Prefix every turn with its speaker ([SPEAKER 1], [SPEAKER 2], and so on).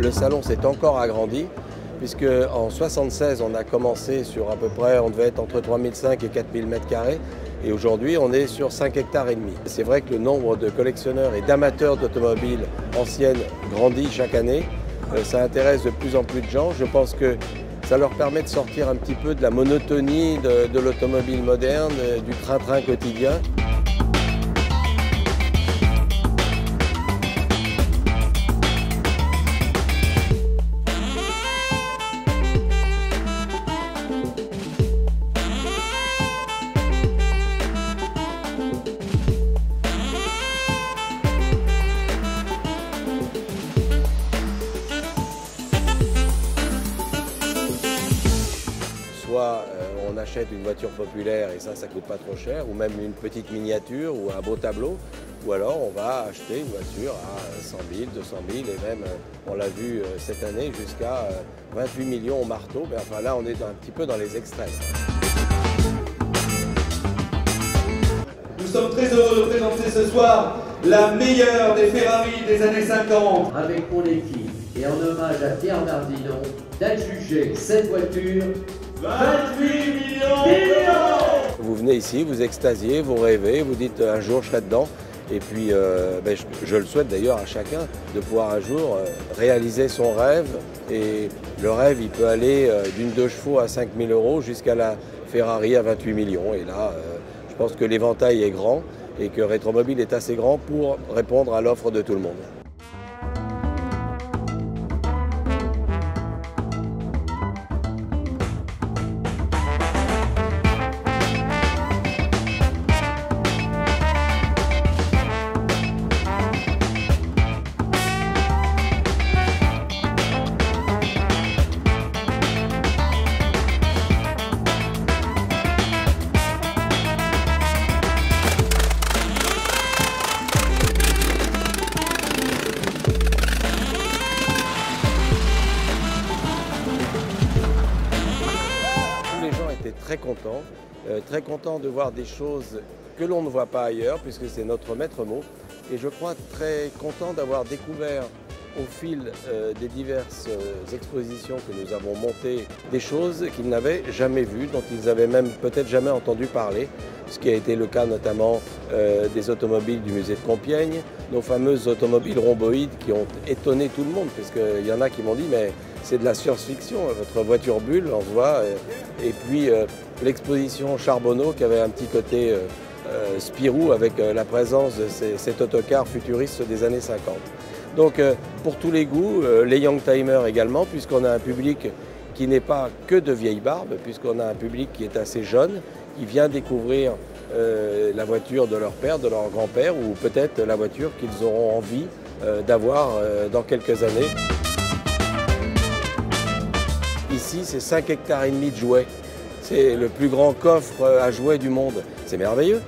[SPEAKER 1] le salon s'est encore agrandi, puisque en 1976, on a commencé sur à peu près, on devait être entre 3500 et 4000 m², et aujourd'hui, on est sur 5,5 hectares. C'est vrai que le nombre de collectionneurs et d'amateurs d'automobiles anciennes grandit chaque année. Ça intéresse de plus en plus de gens. Je pense que ça leur permet de sortir un petit peu de la monotonie de l'automobile moderne, du train-train quotidien. Soit on achète une voiture populaire et ça coûte pas trop cher, ou même une petite miniature ou un beau tableau, ou alors on va acheter une voiture à 100 000, 200 000 et même, on l'a vu cette année, jusqu'à 28 millions au marteau. Mais enfin là, on est un petit peu dans les extrêmes.
[SPEAKER 2] Nous sommes très heureux de présenter ce soir la meilleure des Ferrari des années 50.
[SPEAKER 3] Avec mon équipe et en hommage à Pierre Nardino, d'adjuger cette voiture 28 millions d'euros.
[SPEAKER 1] Vous venez ici, vous extasiez, vous rêvez, vous dites un jour je serai dedans. Et puis je le souhaite d'ailleurs à chacun de pouvoir un jour réaliser son rêve. Et le rêve, il peut aller d'une 2 chevaux à 5 000 € jusqu'à la Ferrari à 28 millions. Et là, je pense que l'éventail est grand et que Rétromobile est assez grand pour répondre à l'offre de tout le monde. Très content de voir des choses que l'on ne voit pas ailleurs, puisque c'est notre maître mot. Et je crois très content d'avoir découvert au fil des diverses expositions que nous avons montées des choses qu'ils n'avaient jamais vues, dont ils n'avaient même peut-être jamais entendu parler, ce qui a été le cas notamment des automobiles du musée de Compiègne, nos fameuses automobiles rhomboïdes qui ont étonné tout le monde, puisqu'il y en a qui m'ont dit mais c'est de la science-fiction, votre voiture bulle, on voit. Et puis l'exposition Charbonneau qui avait un petit côté Spirou avec la présence de cet autocar futuriste des années 50. Donc pour tous les goûts, les youngtimers également, puisqu'on a un public qui n'est pas que de vieilles barbes, puisqu'on a un public qui est assez jeune, qui vient découvrir la voiture de leur père, de leur grand-père, ou peut-être la voiture qu'ils auront envie d'avoir dans quelques années. Ici, c'est 5,5 hectares de jouets. C'est le plus grand coffre à jouets du monde. C'est merveilleux.